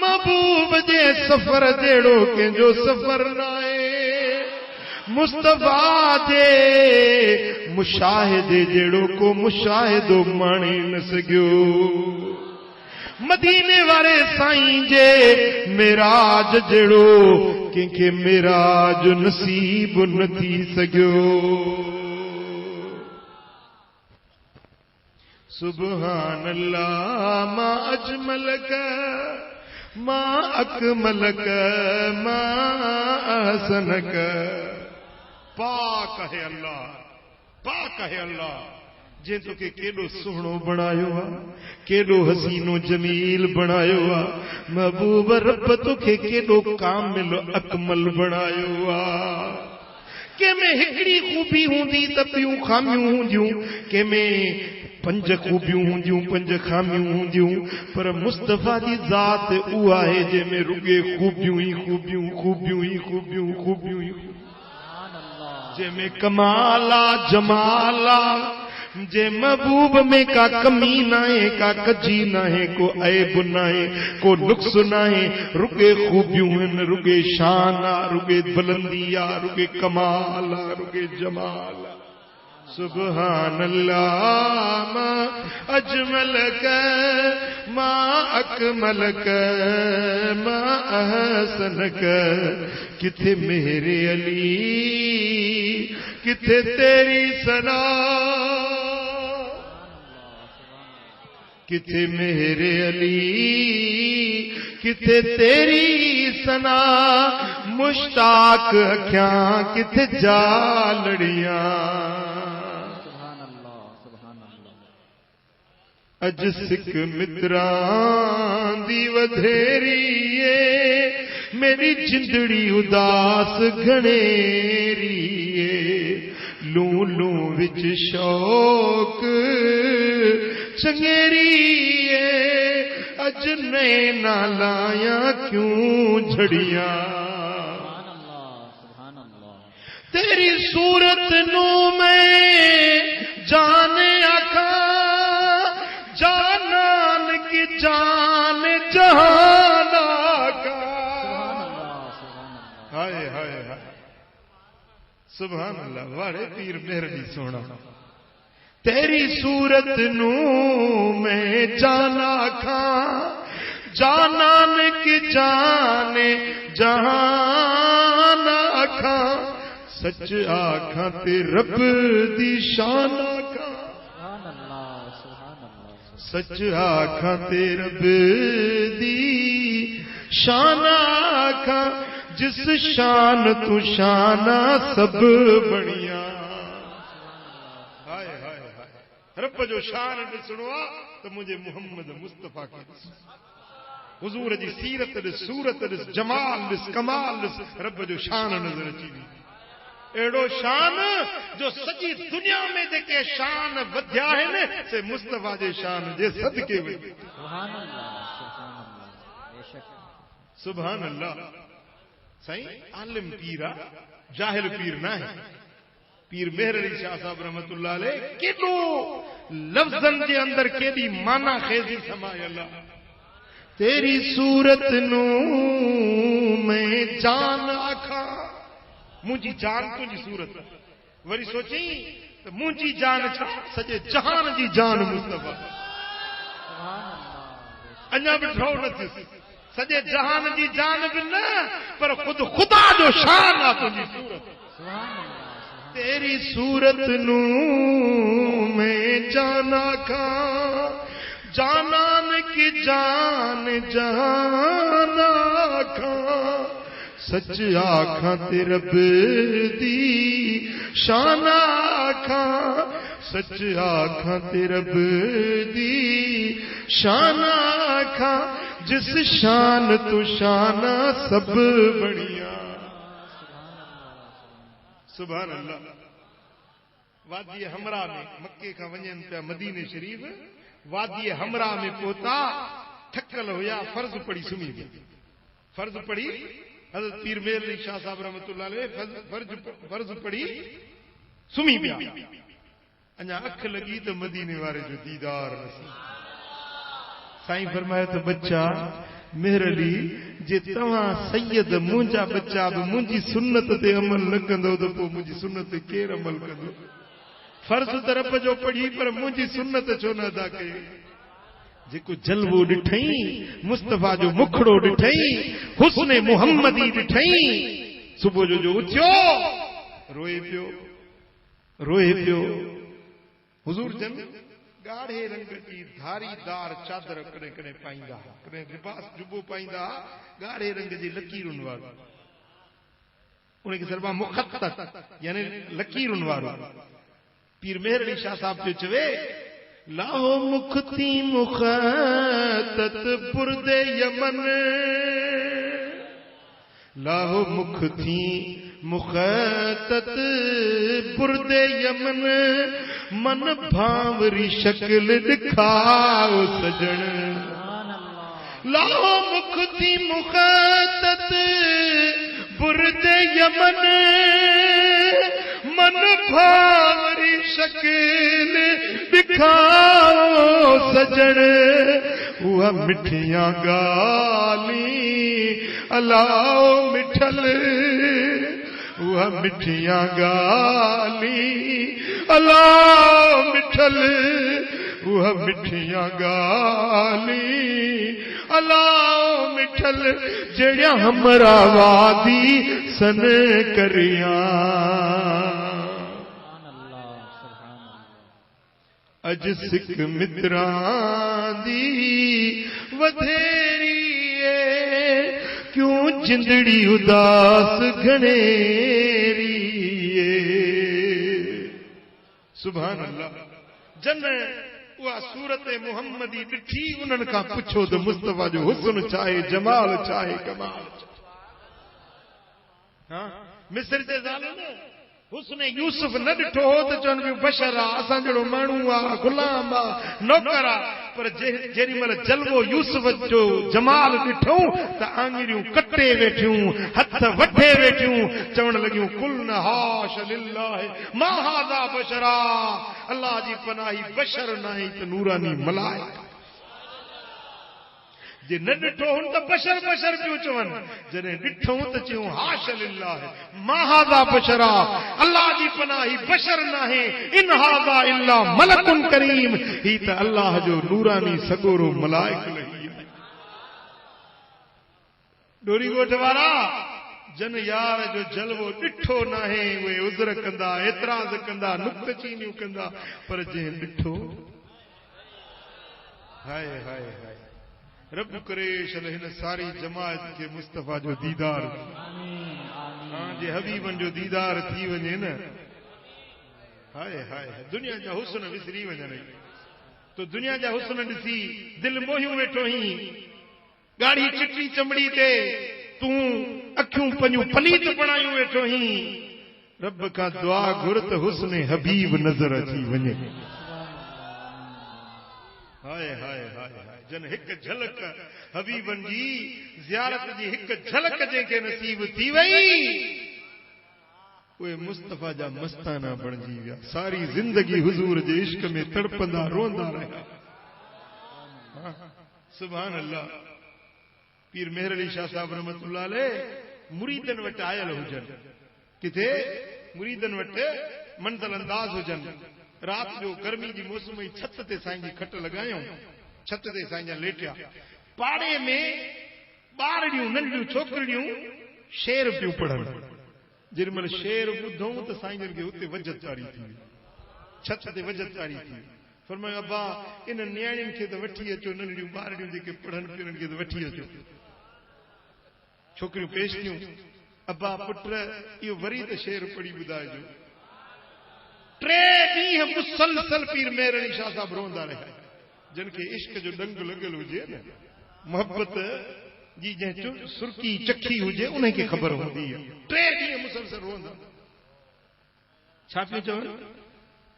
महबूब जे सफर जड़ो कंहिंजो सफर ना है, मुस्तफा जे मुशाहिदे जड़ो को मुशाहिदो माणी न सघियो, मदीने वारे साईं जे मेराज जड़ो कंहिंखे मेराज नसीब न थी सघियो। सुभान अल्लाह मा अजमलक मा अकमलक मा अहसनक। पाक है अल्लाह, पाक है अल्लाह जे तोखे केॾो सुहिणो बणायो आहे, केॾो हसीनो जमील बणायो आहे। महबूब रब तोखे केॾो कामिल अकमल बणायो आहे। कंहिंमें हिकिड़ी खूबी हूंदी त ॿियूं खामियूं हूंदियूं, कंहिंमें 5 खूबियूं हूंदियूं 5 खामियूं हूंदियूं, पर मुस्तफा जी ज़ात उहा आहे जंहिंमें रुॻे खूबियूं ई खूबियूं, खूबियूं ई खूबियूं, खूबियूं ई, जंहिंमें कमाला जमाला, जे महबूब में का कमी ना है, का कजी ना है, को ऐब ना है, को नुक्स ना है, रुगे खूबियूं आहिनि, रुगे शान आहे, रुगे बुलंदी आहे, रुगे कमाल आहे, रुगे जमाल आहे। सुभान अल्लाह मा अजमलक मा अकमलक मा अहसनक। किथे मेरे अली किथे तेरी सना, किथे मेरे अली किथे तेरी सना, मुश्ताक अखियां किथे जालड़ियां। अज सिख मित्रां दी वधेरीए, मेरी जिंदड़ी उदास घनेरीए, लू लू विच शौक चंगेरीए, अज नैना लाया क्यों झड़ियां। तेरी सूरत नू मैं जाने आखा, जानन की जान जहाना का। हाय हाय हाय सुभान अल्लाह। वारे पीर मेहरबी सोना, तेरी सूरत नू मैं जाना खा, जानन की जाने जहाना खा, सच आखा ते रब दी शान आखा, सच आखा ते रब दी शान आखा, जिस शान तू शाना सब बणिया। हाय हाय हाय रब जो शान ॾिसणो आहे त मुंहिंजे मोहम्मद मुस्तफ़ा खे ॾिसो। हुजूर जी सीरत ॾिस, सूरत ॾिस, जमाल ॾिस, कमाल ॾिस, रब जो शान नज़र अची वई। एड़ो शान जो सॼी दुनिया में जेके शान वधिया आहिनि से मुस्तफा जे शान जे सदके वई। सुभान अल्लाह, सुभान अल्लाह, बेशक सुभान अल्लाह। साईं आलिम पीर आ, जाहिल पीर ना है। पीर मेहर अली शाह साहब रहमतुल्लाह अलैह केॾो लफ्ज़न जे अंदर केॾी माना खेज़ी समायल आहे। तेरी सूरत नू मैं जान आखा, मुंहिंजी जान तुंहिंजी सूरत। वरी सोची त मुंहिंजी जान छा, सॼे जहान जी जान मुस्तफा। अञा बि ठहो न थियुसि, सॼे जहान जी जान बि न, पर ख़ुदि ख़ुदा जो शान आहे तुंहिंजी सूरत। तेरी सूरत नू मैं जान आखा, जानान की जान जहान आखा, सच आखा ते रब दी शान आखा, सच आखा ते रब दी शान आखा, जिस शान तू शाना सब बढ़िया। सुभान अल्लाह। वादी हमरा में मक्के का वञन पिया मदीने शरीफ, वादी हमरा में पहुता, थकल हुया, फर्ज पढ़ी सुम्ही पिया। फर्ज पढ़ी हज़रत पीर मेहर अली शाह साहब रहमतुल्लाह अलैह फर्ज पढ़ी सुम्ही पिया। अञा अख लगी तो मदीने वारे जो दीदार नसीब। साईं फरमाया तो बच्चा मेहर अली जे तव्हां सैयद मुंहिंजा बच्चा बि मुंहिंजी सुन्नत ते अमल न कंदो त पोइ मुंहिंजी सुन्नत ते केरु अमल कंदो? फर्ज़ त रब जो पढ़ी पर मुंहिंजी सुन्नत छो न अदा कई? जेको जलवो ॾिठई मुस्तफा जो मुखड़ो ॾिठई, हुस्न मुहम्मदी ॾिठई, सुबुह जो उथियो रोए पियो, रोए पियो। हुजूर जन गाढ़े रंग की धारीदार चादर कॾहिं कॾहिं पाईंदा, कॾहिं लिबास जुबो पाईंदा गाढ़े रंग जी लकीरुनि वारो, उनखे सरबा मुखत्तत यानी लकीरुनि वारो। पीर मेहर अली शाह साहब पियो चवे, लाहो मुखती मुखत्तत बुर्दे यमन, लाहो मुखती मुखत्तत बुर्दे यमन, मन भावरी शक्ल दिखाओ सजन। लाहो मुखती मुखत्तत बुर्दे यमन, मन भावरी शक्ल दिखाओ सजन। उहा मिठियां गाली अलाओ मिठल, उहा मिठियां गाली अलाओ मिठल, उहा मिठियां गाली अलाओ मिठल, जड़िया हमरा वादी सन करिया। अज सिख मित्रां दी वधेरी क्यों जिंदड़ी उदास घनेरी। सुभान अल्लाह। जन उहा सूरत मुहम्मदी ॾिठी, उन्हनि खां पुछो त मुस्तफा जो हुस्न चाहे, जमाल चाहे, कमाल चाहे। हाँ मिस्र जे ज़ालिम हुस्न यूसुफ न ॾिठो हो त चवनि पियो बशर आहे, असां जहिड़ो माण्हू आहे, गुलाम आहे, नौकर आहे। पर जेॾी महिल जलवो यूसुफ जो जमाल ॾिठूं त आङिरियूं कटे वेठियूं, हथ वठे वेठियूं, चवण लॻियूं कुल न हाश लिल्लाह मा हाज़ा बशरा, अल्लाह जी पनाही बशर नाहे त नूरानी मलाइका। जे न ॾिठो हुन त बशर बशर पियो चवनि, जॾहिं ॾिठूं त चयूं हाश लिल्लाह मा हाज़ा बशरा, अल्लाह जी पनाही बशर नाहे, इन हाज़ा इल्ला मलकुन करीम, ही त अल्लाह जो नूरानी सगोरो मलाइक लही आहे। डोरी ॻोठ वारा जन यार जो जलवो ॾिठो नाहे, उहे उज़र कंदा, एतिराज़ कंदा, नुक्तचीनियूं कंदा, पर जंहिं ॾिठो हाय हाय हाय। रब करे हिन सारी जमात के मुस्तफा जो दीदार, जे हबीबन जो दीदार थी वञे न, हाय हाय दुनिया जा हुस्न विसरी वञनि। तो दुनिया जा हुस्न ॾिसी दिल मोहियूं वेठो ही, गाड़ी चिटी चमड़ी ते तू अखियूं पंहिंजूं पलीत बणायूं वेठो ही रब का दुआ घुरत हुस्न हबीब नजर अची वञे। हाय हाय हाय हाय जन हिक झलक हबीबन जी ज़ियारत जी हिक झलक जंहिंखे नसीब थी वई उहे मुस्तफ़ा जा मस्ताना बणजी विया। सारी जिंदगी हुजूर जे इश्क में तड़पंदा रोंदा रहिया। सुभान अल्लाह। पीर मेहर अली शाह साहब रहमतुल्लाह अलैह मुरीदन वटि आयल हुजन, किथे मुरीदन वटि मंज़िल अंदाज़ हुजन। रात जो गर्मी जी मौसम में छत ते साईं जी खट लॻायूं, छत ते साईं जा लेटिया। पाड़े में ॿारड़ियूं नंढियूं छोकिरियूं शेर पियूं पढ़नि। जेॾीमहिल शेर ॿुधऊं त साईं जन खे हुते वजत तारी थी वई, छत ते वजत तारी थी वई। फरमायो अब्बा इन न्याणियुनि खे त वठी अचो, नंढियूं ॿारड़ियूं जेके पढ़नि पियूं खे त वठी अचो। छोकिरियूं पेश थियूं, अब्बा पुट इहो वरी त शेर पढ़ी ॿुधाइजो। 3 ॾींहं मुसलसल पीर मेहर अली शाह साहब रोंदा रहिया। जिन खे इश्क जो डंग लॻियल हुजे न, मोहब्बत जी जंहिं सुर्की चखी हुजे उन खे ख़बर हूंदी आहे। 3 ॾींहं मुसलसल रोंदा। छा पियो चवनि?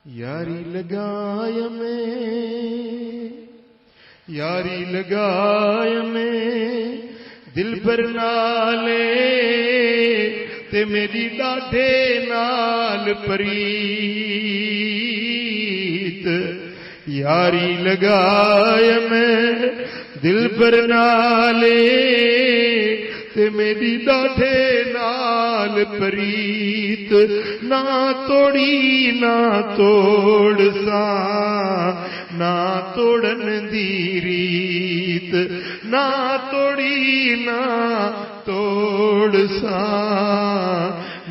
यारी लगाय में, यारी लगाय में दिल भर नाले ते मेरी ॾाढे नाल प्रीत। यारी लगाय में दिल भर नाले ते मेरी ॾाढे नाल प्रीत। ना तोड़ी ना तोड़ सा ना तोड़न दी रीत। ना तोड़ी ना तोड़ सा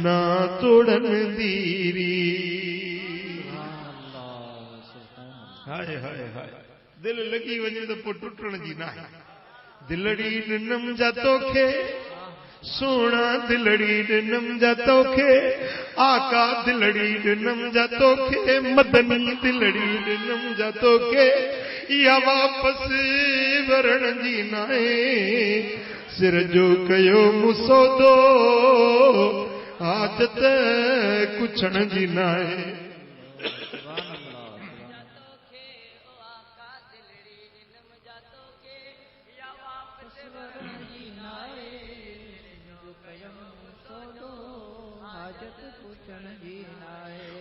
ना तोड़न दी रीत। हाय हाय हाय। दिल लगी वञे त पोइ टुटण जी न आहे। दिलड़ी ॾिनम जा तोखे सोना, दिलड़ी ॾिनम जा तोखे आका, दिलड़ी ॾिनम जा तोखे मदनी, दिलड़ी ॾिनम जा तोखे इहा वापसि वरण जी नाहे। सिर जो कयो मुसौदो आदत कुछण जी नाहे।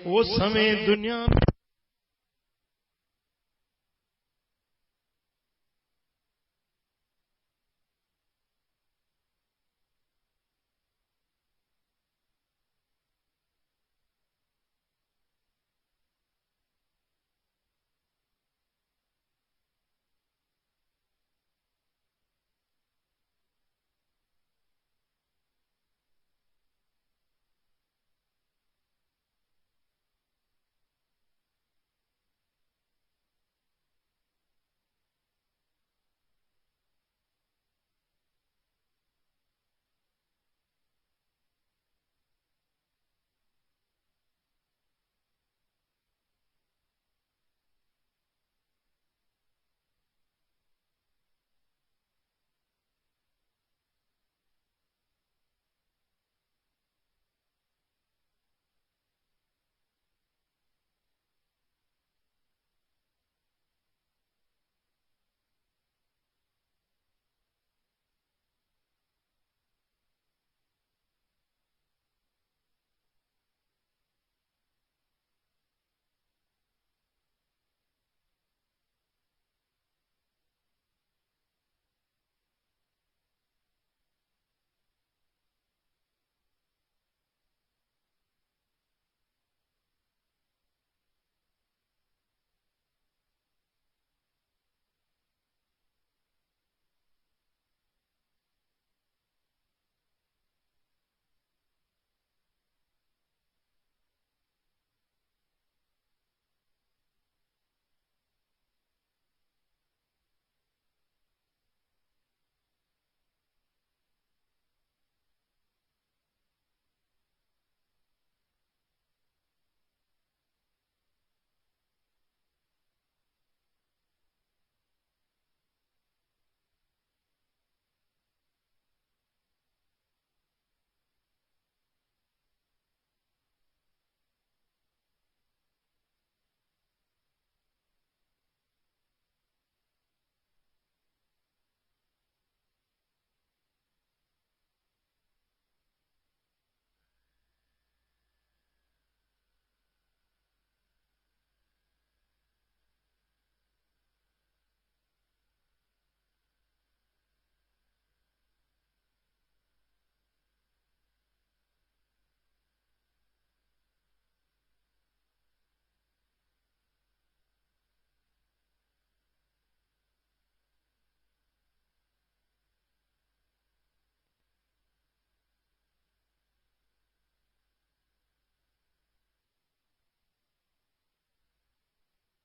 वो समय दुनिया में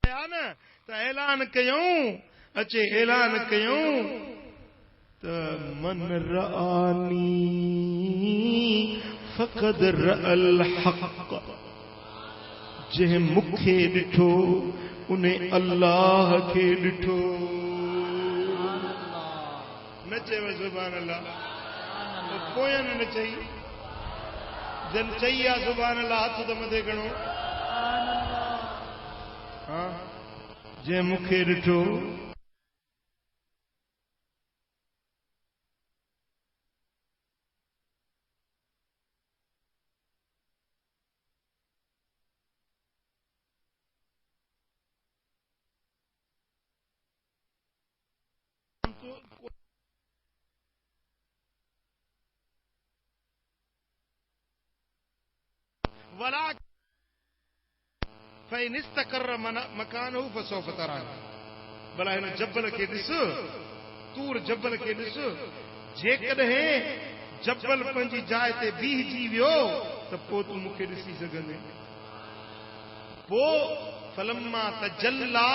आया न त ऐलान कयूं अचे ऐलान कयूं त मन रआनी फ़क़द रअल हक़ जंहिं मूंखे ॾिठो उन अल्लाह खे ॾिठो न चयव सुभान अल्लाह पोयनि न चई जन चई आहे सुभान अल्लाह हथ त मथे खणो हाँ जंहिं मूंखे ॾिठो वला फ़इन इस्तक़र्र मकानहु फ़सौफ़ तरानी भला हिन जबल खे ॾिस तूर जबल खे ॾिस जेकॾहिं जबल पंहिंजी जाइ ते बीहजी वियो त पोइ तूं मूंखे ॾिसी सघंदे पोइ फलम्मा तजल्ला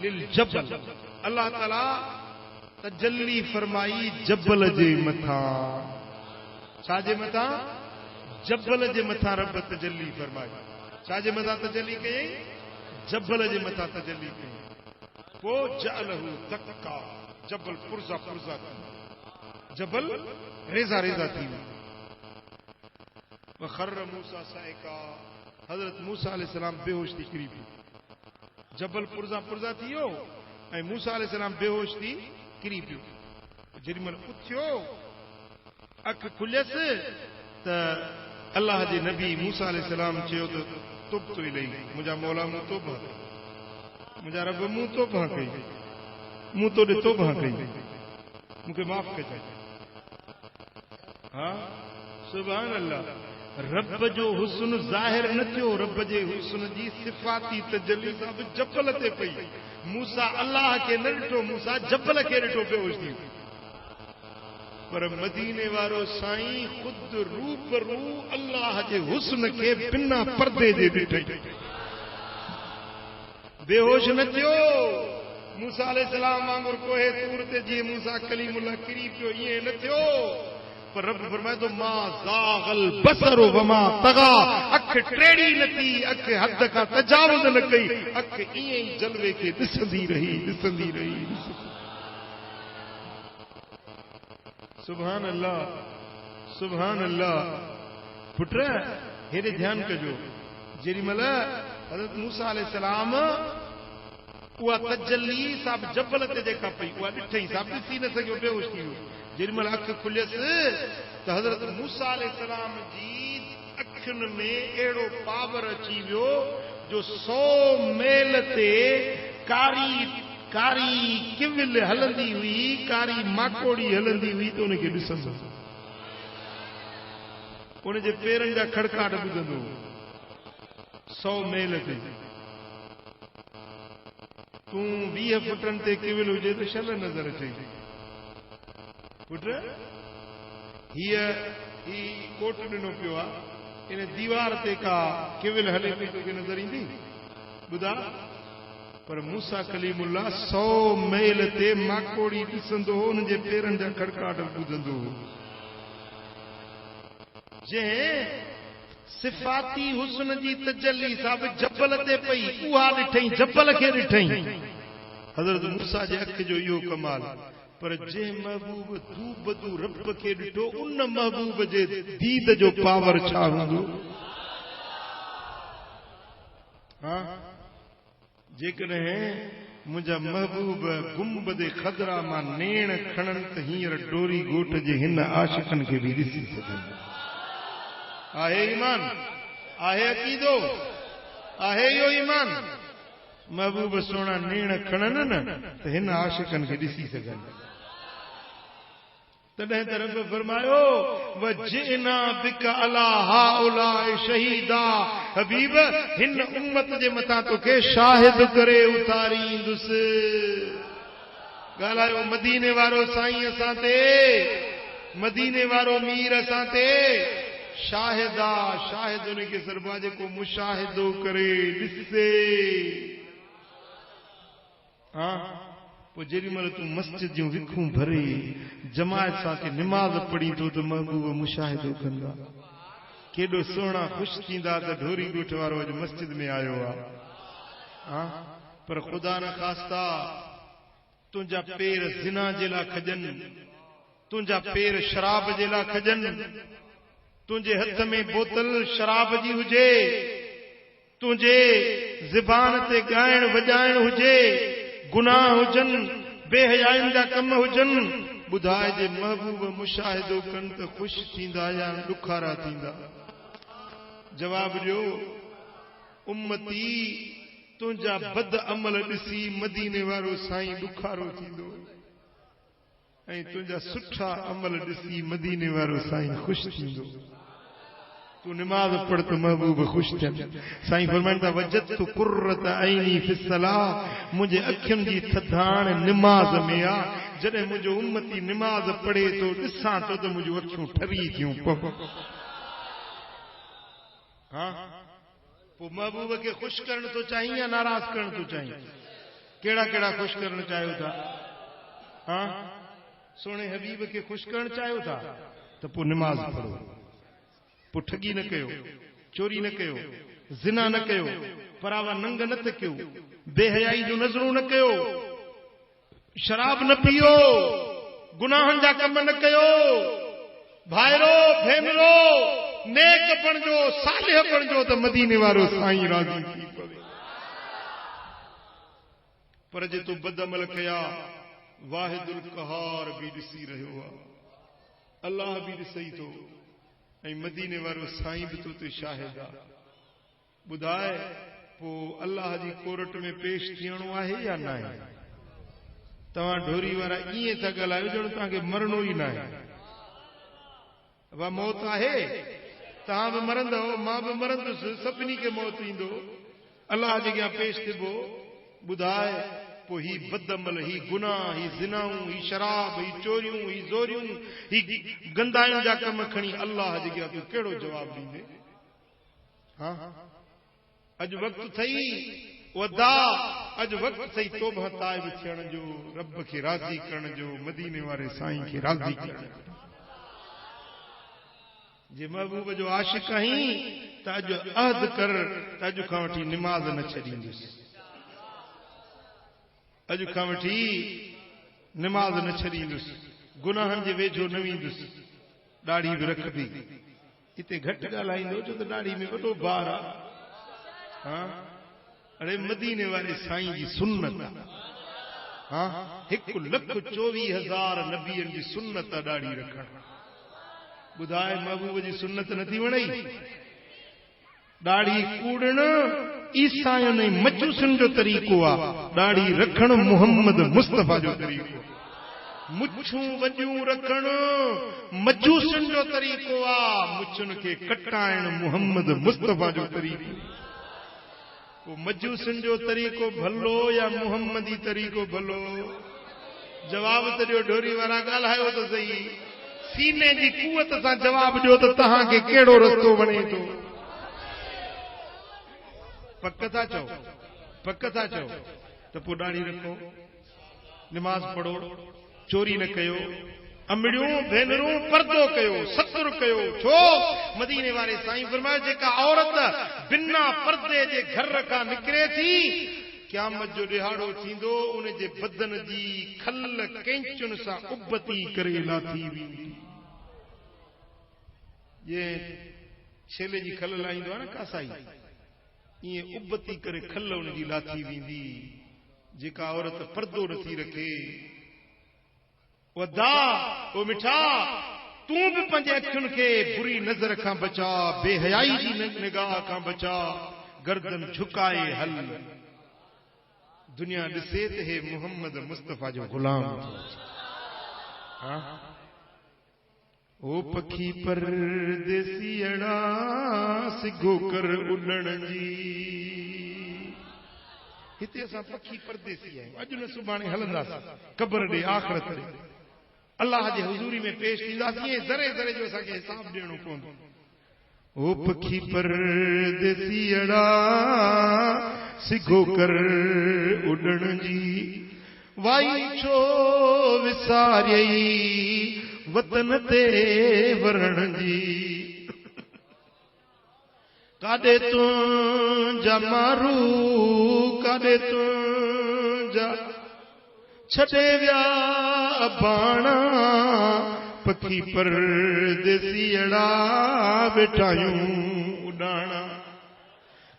लिल जबल अल्लाह ताला तजल्ली फरमाई जबल जे मथां छाजे मथां जबल जे मथां रब तजल्ली फरमाई छाजे मथां तजल्ली कयई जबल जे मथां तजल्ली कयई पोइ जअलहु दक्का जबल पुरज़ा पुरज़ा थी जबल रेज़ा रेज़ा थी वियो वख़र्र मूसा साइका हज़रत मूसा अलैहिस्सलाम बेहोश थी किरी पियो जबल पुरज़ा पुरज़ा थी वियो ऐं मूसा अलैहिस्सलाम बेहोश थी किरी पियो जेॾीमहिल उथियो अख खुलियसि त अल्लाह जे नबी मूसा अलैहिस्सलाम चयो त तुब्तु इलैक मुंहिंजा मौला मूं तौबा मुंहिंजा रब मूं तौबा कई मूं तोॾे तौबा कई मूंखे माफ़ कजांइ हा सुभान अल्लाह रब जो हुस्न ज़ाहिर न थियो रब जे हुस्न जी सिफ़ाती तजल्ली सां बि जबल ते पई मूसा अल्लाह खे न ॾिठो मूसा जबल खे ॾिठो बेहोश थी पर मदीने वारो साईं खुद रूबरू अल्लाह जे हुस्न खे बिना पर्दे जे ॾिठई बेहोश न थियो मूसा अलैहिस्सलाम वांगुरु कोहे तूर ते जीअं मूसा कलीमुल्लाह किरी पियो ईअं न थियो पर रब फरमाए थो मा ज़ाग़ल बसर वमा तग़ा अख टेड़ी न थी अख हद खां तजावुज़ न कई अख ईअं ई जलवे खे ॾिसंदी रही सुभान अल्लाह पुट हेॾे ध्यानु कजो जेॾीमहिल हज़रत मूसा अलैहिस्सलाम उहा तजल्ली साब जबल ते जेका पई उहा ॾिठई साब ॾिसी न सघियो बेहोश थी वियो जेॾीमहिल अख खुलियसि त हज़रत मूसा अलैहिस्सलाम जी अखियुनि में अहिड़ो पावर अची वियो जो 100 मेल ते कारी कारी किविल हलंदी हुई कारी माकोड़ी हलंदी हुई त उनखे ॾिसंदो उनजे पेरनि जा खड़काट ॿुधंदो 100 मेल ते तूं 20 फुटनि ते किविल हुजे त शल नज़र अचे पुट हीअ ही कोट ॾिनो पियो आहे इन दीवार ते का किविल हले पई तोखे नज़र ईंदी ॿुधा पर मूसा कलीमुल्लाह 100 मेल ते माकोड़ी ॾिसंदो हो हुनजे पेरनि जा खड़काट ॿुधंदो हो जंहिं सिफ़ाती हुस्न जी तजल्ली साब जबल ते पई उहा ॾिठई जबल खे ॾिठई हज़रत मूसा जे अख जो इहो कमाल पर जंहिं महबूब तू बदू रब खे ॾिठो उन महबूब जे दीद जो पावर छा हूंदो हाँ जेकॾहिं मुंहिंजा महबूब गुंबद खदरा मां नेण खणनि त हींअर डोरी ॻोठ जे हिन आशिक़नि खे बि ॾिसी सघनि आहे ईमान आहे अक़ीदो आहे इहो ईमान महबूब सोना नेण खणनि न त हिन आशिक़नि खे ॾिसी सघनि तॾहिं त रब फरमायो वजिना बिक अला हाउलाए शहीदा हबीब हिन उम्मत जे मथां तोखे शाहिद करे उतारींदुसि ॻाल्हायो मदीने वारो साईं असां ते मदीने वारो मीर असां ते शाहिदा शाहिद उनखे सरबा जेको मुशाहिदो करे ॾिसे हाँ पोइ जेॾी महिल तूं मस्जिद जूं विखूं भरे जमायत सां के निमाज़ पढ़ी थो त महबूब मुशाहिदो कंदा केॾो सुहिणा ख़ुशि थींदा त ढोरी ॻोठ वारो अॼु मस्जिद में आयो आहे। हाँ पर ख़ुदा न ख़ास्ता तुंहिंजा पेर ज़िना जे लाइ खॼनि, तुंहिंजा पेर शराब जे लाइ खॼनि, तुंहिंजे हथ में बोतल शराब जी हुजे, तुंहिंजे ज़बान ते ॻाइण वॼाइण हुजे, गुनाह हुजनि, बेहयाइन जा कम हुजनि, ॿुधाए जे महबूब मुशाहिदो कनि त ख़ुशि थींदा या ॾुखारा थींदा? जवाब ॾियो। उम्मती तुंहिंजा बद अमल ॾिसी मदीने वारो साईं ॾुखारो थींदो ऐं तुंहिंजा सुठा अमल ॾिसी मदीने वारो साईं ख़ुशि थींदो। तू निमाज़ पढ़ त महबूब ख़ुशि थियनि। साईं फरमाइनि था वजदतु कुर्रत ऐनी फिस्सलाह, मुंहिंजे अखियुनि जी थधाण निमाज़ में आहे। जॾहिं मुंहिंजो उम्मती निमाज़ पढ़े थो ॾिसां थो त मुंहिंजूं अखियूं ठरी थियूं। हाँ पोइ महबूब खे ख़ुशि करण थो चाहीं या नाराज़ करण थो चाहीं? कहिड़ा कहिड़ा ख़ुशि करण चाहियो था? हाँ सोणे हबीब खे ख़ुशि करण चाहियो था त पोइ निमाज़ पढ़ो, पोइ ठगी न कयो, चोरी न कयो, ज़िना न कयो, परावा नंग न तकियो, बेहयाई जूं नज़रूं न कयो, शराब न पियो, गुनाहनि जा कम न कयो, भाइरो भेनरो नेक बणजो, सालिह बणजो त मदीने वारो साईं राज़ी थी पवे। पर जे तूं बदअमल कया वाहिदुल क़हार बि ॾिसी रहियो आहे, अल्लाह बि ॾिसई थो ऐं मदीने वारो साईं बि तो ते शाहिद आहे। ॿुधाए पोइ अल्लाह जी कोर्ट में पेश थियणो आहे या न आहे? तव्हां ढोरी वारा ईअं था ॻाल्हायो ॼण तव्हांखे मरणो ई न आहे। वा मौत आहे, तव्हां बि मरंदव, मां बि मरंदुसि, सभिनी खे मौत ईंदो, अल्लाह जे अॻियां पेश थिबो। ॿुधाए पोइ ही बदअमल, ही गुनाह, ही ज़िनाऊं, ही शराब, ही चोरियूं, ही ज़ोरियूं, ही गंदाइण जा कम खणी अल्लाह जे अॻियां तूं कहिड़ो जवाब ॾींदे? हाँ अॼु वक़्तु थई वदा, अॼु वक़्तु थई तौबह ताइब थियण जो, रब खे राज़ी करण जो, मदीने वारे साईं खे राज़ी करण जो। जे महबूब जो आशिक़ आहीं त अॼु अहद कर त अॼु खां वठी निमाज़ न छॾींदुसि, अॼु खां वठी निमाज़ न छॾींदुसि, गुनाहनि जे वेझो न वेंदुसि, ॾाढ़ी बि रखबी। हिते घटि ॻाल्हाईंदो छो त ॾाढ़ी में वॾो बार आहे। हाँ अड़े मदीने वारे साईं जी सुन्नत आहे। हाँ 1,24,000 नबियनि जी सुन्नत ॾाढ़ी रखण। ॿुधाए महबूब जी सुन्नत नथी वणई? ॾाढ़ी कूड़ण ईसायुनि ऐं मजूसनि जो तरीक़ो आहे, ॾाढ़ी रखण मुहम्मद मुस्तफ़ा जो तरीक़ो। मुछूं वॾियूं रखण मजूसनि जो तरीक़ो आहे, मुछुनि खे कटाइण मुहम्मद मुस्तफ़ा जो तरीक़ो। पोइ मजूसनि जो तरीक़ो भलो या मुहम्मदी तरीक़ो भलो? जवाब त ॾियो ढोरी वारा, ॻाल्हायो त सही, सीने जी कुवत सां जवाब ॾियो त तव्हांखे कहिड़ो रस्तो वणे थो? पक था चओ, पक था चओ त पोइ ॾाढ़ी रखो, निमाज़ पढ़ो, चोरी न कयो, अमड़ियूं भेनरूं पर्दो कयो, सतुर कयो। छो मदीने वारे साईं फरमायो जेका औरत बिना पर्दे जे घर खां निकिरे थी, क़यामत जो ॾिहाड़ो थींदो, उन जे बदन जी खल कैंचुनि सां उबती करे लाथी वेंदी। ये छेले जी खल लाहींदो आहे न कासाई, ईअं उबती करे खल उनजी लाथी वेंदी। जेका औरत पर्दो नथी रखे, वदा ओ मिठा, तूं बि पंहिंजे अखियुनि खे बुरी नज़र खां बचा, बेहयाई जी निगाह खां बचा, गर्दन झुकाए हल। दुनिया ॾिसे त हे मुहम्मद मुस्तफ़ा जो गुलाम। हाँ ओ पखी परदेसियड़ा सिघो कर उॾण जी। हिते असां पखी परदेसी आहियूं, अॼु न सुभाणे हलंदासीं क़ब्र ॾे, आख़िरत ॾे, अल्लाह जे हुज़ूरी में पेश थींदासीं। ज़रे ज़रे जो असांखे हिसाब ॾियणो पवंदो। ओ पखी परदेसियड़ा सिघो कर उडण जी वाई छो विसारई वतन ते वरण जी काॾे तुंहिंजा मारू काॾे तुंहिंजा छॾे विया बाणा पखी परदेसी अड़ा वेठायूं उॾाणा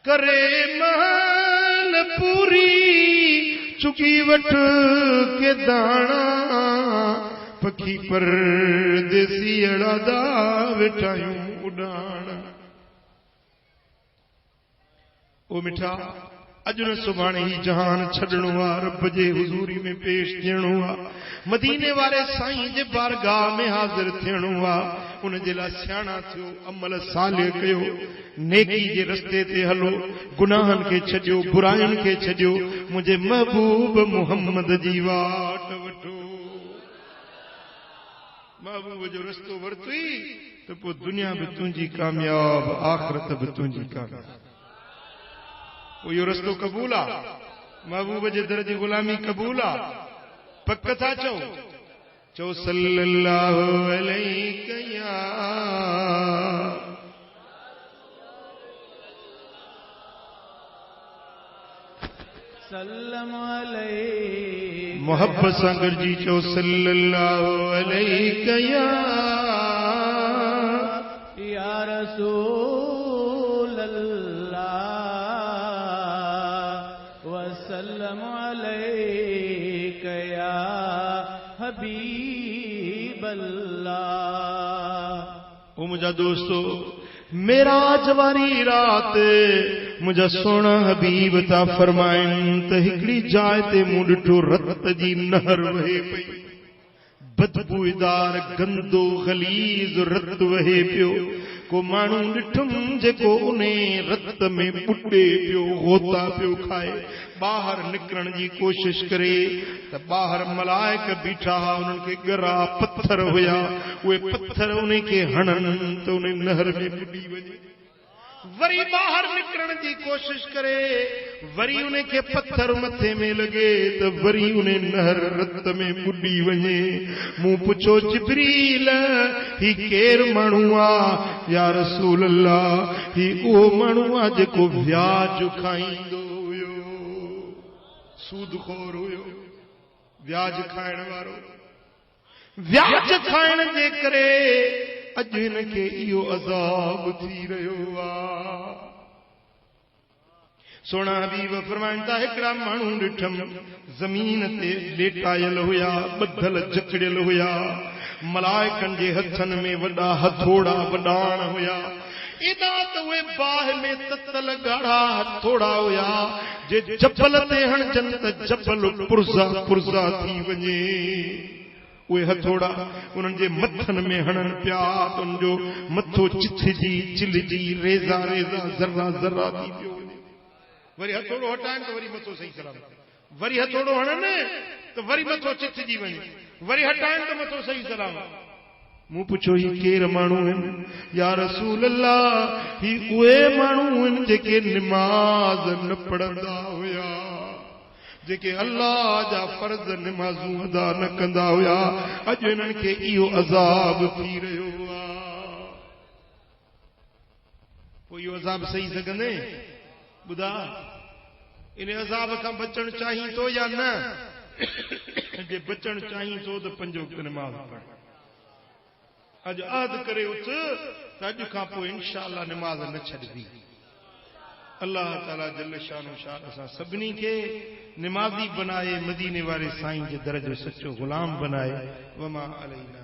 करे महल पूरी चुकी वठ के दाणा पखी परदेसी अड़ा दा वेठायूं उॾाणा ओ मिठा अज न सुभाणे ही जहान छड़णो आ रब जे हुजूरी में पेश थियणो आ मदीने वारे साईं जे बारगाह में हाजिर थियणो आ उन जे लाइ सियाणा थियो अमल सालिह कयो नेकी जे रस्ते ते हलो गुनाहन के छॾियो बुरायुनि खे छॾियो मुंहिंजे महबूब मुहम्मद जी वाट वठो महबूब जो रस्तो वरतई त पोइ दुनिया भी तुंहिंजी कामयाब आखिरत भी तुंहिंजी कामयाब वो यो रस्तो कबूल आ महबूब जे दर जी गुलामी कबूल आ पक था चो सल्लल्लाहु अलैहि या सल्लम अलैहि मोहब्बत सां गॾिजी चो सल्लल्लाहु अलैहि या रसूल अल्लाह वसल्लम अलैका या हबीब अल्लाह। ओ मुझा दोस्तों मेराज वारी रात मुझा सोना हबीब ता फरमाइन त हिकड़ी जाइ ते मूं ॾिठो रत जी नहर वहे पई बदबूदार गंदो गलीज़ रत वहे पियो को माण्हू ॾिठुम जेको उन रत में ॿुॾे पियो गोता पियो खाए ॿाहिरि निकिरण जी कोशिश करे त ॿाहिरि मलाइक बीठा हुआ उन्हनि खे ॻरा पत्थर हुया उहे पत्थर उन खे हणनि त उन नहर में ॿुॾी वञे वरी ॿाहिरि निकिरण जी कोशिश करे वरी उन खे पत्थर मथे में लॻे त वरी उन नहर रत में ॿुॾी वञे मूं पुछो जिब्रील ही केरु माण्हू आहे या रसूल अल्लाह ही उहो माण्हू आहे जेको व्याज खाईंदो हुयो सूदखोर हुयो व्याज खाइण वारो व्याज खाइण जे करे अज इनके इहो अज़ाब थी रहियो आहे सोना हबीब फरमाइनि था हिकिड़ा माण्हू ॾिठम ज़मीन ते लेटायल हुया ॿधल जकड़ियल हुया मलाइकनि जे हथनि में वॾा हथोड़ा वॾाण हुया एॾा त उहे बाहि में ततल ॻाढ़ा हथोड़ा हुया जे जबल ते हणजनि त जबल पुरज़ा पुरज़ा थी वञे उहे हथोड़ा उन्हनि जे मथनि में हणनि पिया त उनजो मथो चिथजी चिलजी रेज़ा रेज़ा ज़र्रा ज़र्रा थी पियो वञे वरी हथोड़ो हटाइनि त वरी मथो सही सलामत वरी हथोड़ो हणनि त वरी मथो चिथजी वञे वरी हटाइनि त मथो सही सलामत मूं पुछो ही केर माण्हू आहिनि या रसूल अल्लाह ही उहे माण्हू आहिनि जेके निमाज़ न पढ़ंदा हुया जेके अल्लाह जा फर्ज़ निमाज़ूं अदा न कंदा हुया अॼु इन्हनि खे इहो अज़ाब थी रहियो आहे पोइ इहो अज़ाब सही सघंदे ॿुधा इन अज़ाब खां बचणु चाहीं थो या न जे बचणु चाहीं थो त 5 वक़्त निमाज़ पढ़ अॼु आद करे उथ त अॼु खां पोइ इंशाअल्लाह निमाज़ न छॾबी अल्लाह ताला जल शानो शान असां सभिनी खे निमाज़ी बनाए मदीने वारे साईं जे दर जो सच्चो गुलाम बनाए वमा अलैना